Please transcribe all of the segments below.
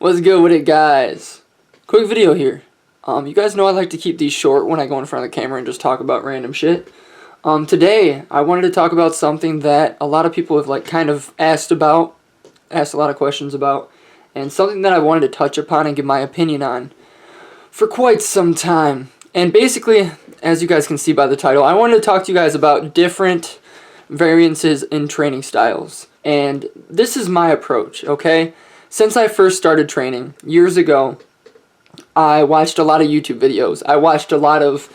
What's good with it, guys? Quick video here. You guys know I like to keep these short when I go in front of the camera and just talk about random shit. Today I wanted to talk about something that a lot of people have kind of asked a lot of questions about, and something that I wanted to touch upon and give my opinion on for quite some time. And basically, as you guys can see by the title, I wanted to talk to you guys about different variances in training styles. And this is my approach, okay? Since I first started training years ago, I watched a lot of YouTube videos. I watched a lot of,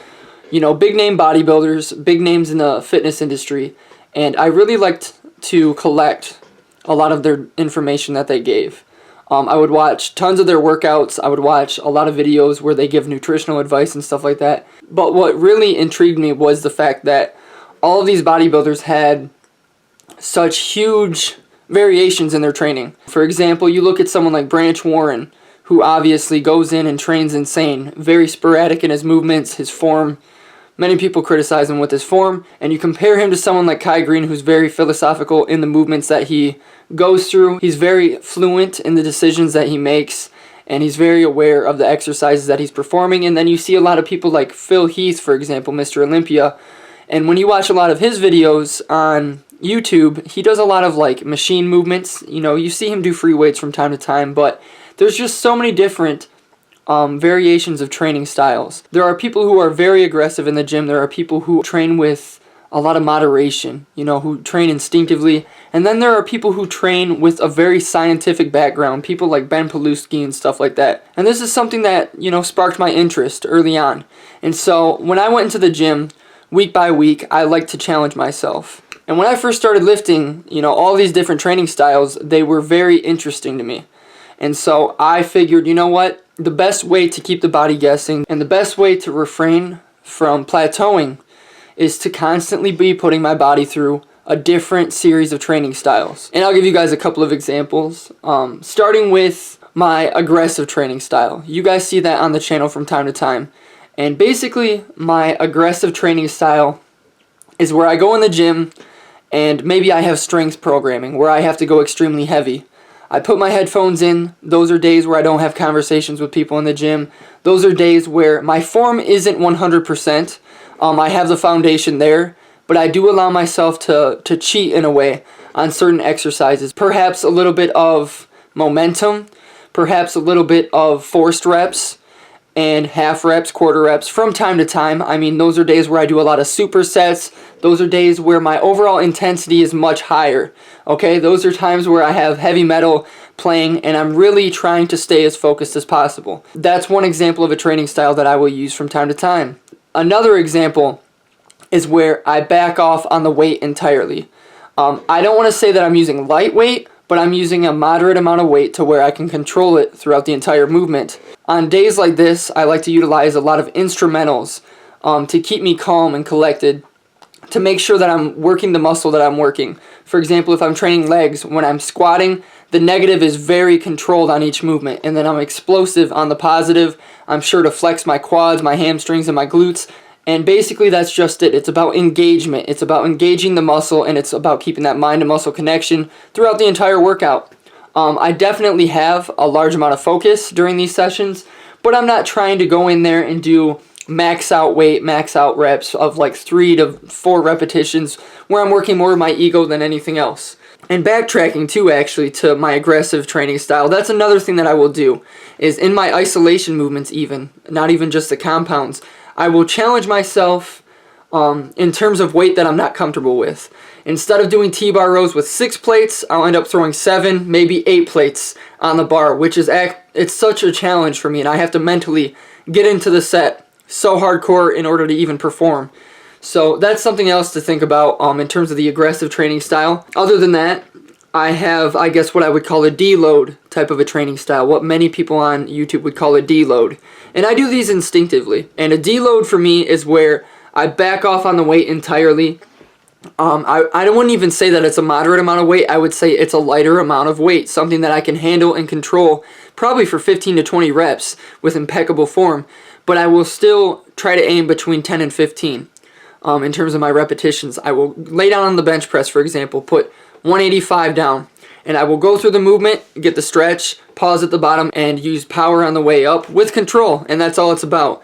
big name bodybuilders, big names in the fitness industry, and I really liked to collect a lot of their information that they gave. I would watch tons of their workouts. I would watch a lot of videos where they give nutritional advice and stuff like that. But what really intrigued me was the fact that all of these bodybuilders had such huge variations in their training. For example, you look at someone like Branch Warren, who obviously goes in and trains insane, very sporadic in his movements, his form. Many people criticize him with his form, and you compare him to someone like Kai Green, who's very philosophical in the movements that he goes through. He's very fluent in the decisions that he makes, and he's very aware of the exercises that he's performing. And then you see a lot of people like Phil Heath, for example, Mr. Olympia, and when you watch a lot of his videos on YouTube, he does a lot of machine movements. You see him do free weights from time to time, but there's just so many different variations of training styles. There are people who are very aggressive in the gym. There are people who train with a lot of moderation, who train instinctively. And then there are people who train with a very scientific background, people like Ben Paluski and stuff like that. And this is something that, sparked my interest early on. And so when I went into the gym, week by week, I like to challenge myself. And when I first started lifting, all these different training styles, they were very interesting to me. And so I figured, what? The best way to keep the body guessing and the best way to refrain from plateauing is to constantly be putting my body through a different series of training styles. And I'll give you guys a couple of examples, starting with my aggressive training style. You guys see that on the channel from time to time. And basically, my aggressive training style is where I go in the gym and maybe I have strength programming where I have to go extremely heavy. I put my headphones in. Those are days where I don't have conversations with people in the gym. Those are days where my form isn't 100%. I have the foundation there, but I do allow myself to cheat in a way on certain exercises. Perhaps a little bit of momentum, perhaps a little bit of forced reps, and half reps, quarter reps from time to time. I mean, those are days where I do a lot of supersets. Those are days where my overall intensity is much higher. Okay, those are times where I have heavy metal playing and I'm really trying to stay as focused as possible. That's one example of a training style that I will use from time to time. Another example is where I back off on the weight entirely. I don't want to say that I'm using lightweight, but I'm using a moderate amount of weight to where I can control it throughout the entire movement. On days like this, I like to utilize a lot of instrumentals to keep me calm and collected, to make sure that I'm working the muscle that I'm working. For example, if I'm training legs, when I'm squatting, the negative is very controlled on each movement, and then I'm explosive on the positive. I'm sure to flex my quads, my hamstrings, and my glutes. And basically that's just it. It's about engagement. It's about engaging the muscle, and it's about keeping that mind and muscle connection throughout the entire workout. I definitely have a large amount of focus during these sessions, but I'm not trying to go in there and do max out weight, max out reps of 3 to 4 repetitions where I'm working more of my ego than anything else. And backtracking too, actually, to my aggressive training style, that's another thing that I will do, is in my isolation movements even, not even just the compounds, I will challenge myself in terms of weight that I'm not comfortable with. Instead of doing T-bar rows with 6 plates, I'll end up throwing 7, maybe 8 plates on the bar, which is it's such a challenge for me, and I have to mentally get into the set so hardcore in order to even perform. So that's something else to think about in terms of the aggressive training style. Other than that, I have, I guess, what I would call a deload type of a training style, what many people on YouTube would call a deload. And I do these instinctively. And a deload for me is where I back off on the weight entirely. I wouldn't even say that it's a moderate amount of weight. I would say it's a lighter amount of weight, something that I can handle and control probably for 15 to 20 reps with impeccable form. But I will still try to aim between 10 and 15 in terms of my repetitions. I will lay down on the bench press, for example, put 185 down, and I will go through the movement, get the stretch, pause at the bottom, and use power on the way up with control, and that's all it's about.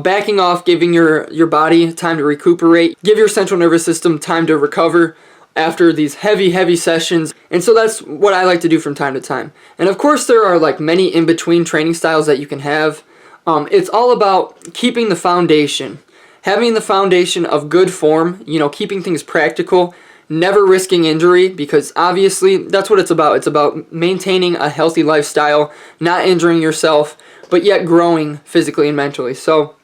Backing off, giving your body time to recuperate, give your central nervous system time to recover after these heavy sessions. And so that's what I like to do from time to time. And of course there are like many in-between training styles that you can have. It's all about keeping the foundation, having the foundation of good form, you know, keeping things practical, never risking injury, because obviously that's what it's about. It's about maintaining a healthy lifestyle, not injuring yourself, but yet growing physically and mentally. So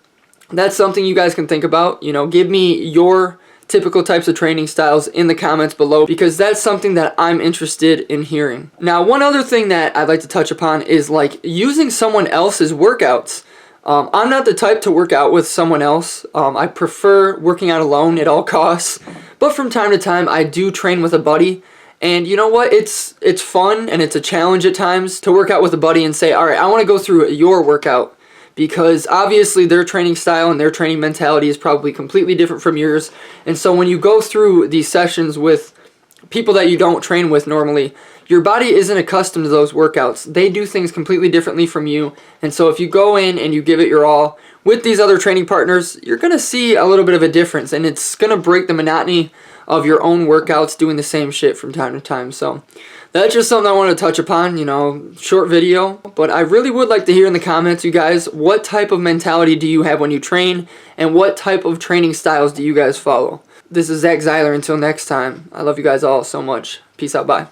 that's something you guys can think about. You know, give me your typical types of training styles in the comments below, because that's something that I'm interested in hearing. Now, one other thing that I'd like to touch upon is like using someone else's workouts. I'm not the type to work out with someone else. I prefer working out alone at all costs. But from time to time, I do train with a buddy. And you know what? It's fun and it's a challenge at times to work out with a buddy and say, all right, I want to go through your workout. Because obviously their training style and their training mentality is probably completely different from yours. And so when you go through these sessions with people that you don't train with normally, your body isn't accustomed to those workouts. They do things completely differently from you. And so if you go in and you give it your all with these other training partners, you're going to see a little bit of a difference. And it's going to break the monotony of your own workouts doing the same shit from time to time. So that's just something I want to touch upon, you know, short video. But I really would like to hear in the comments, you guys, what type of mentality do you have when you train? And what type of training styles do you guys follow? This is Zeiler. Until next time, I love you guys all so much. Peace out. Bye.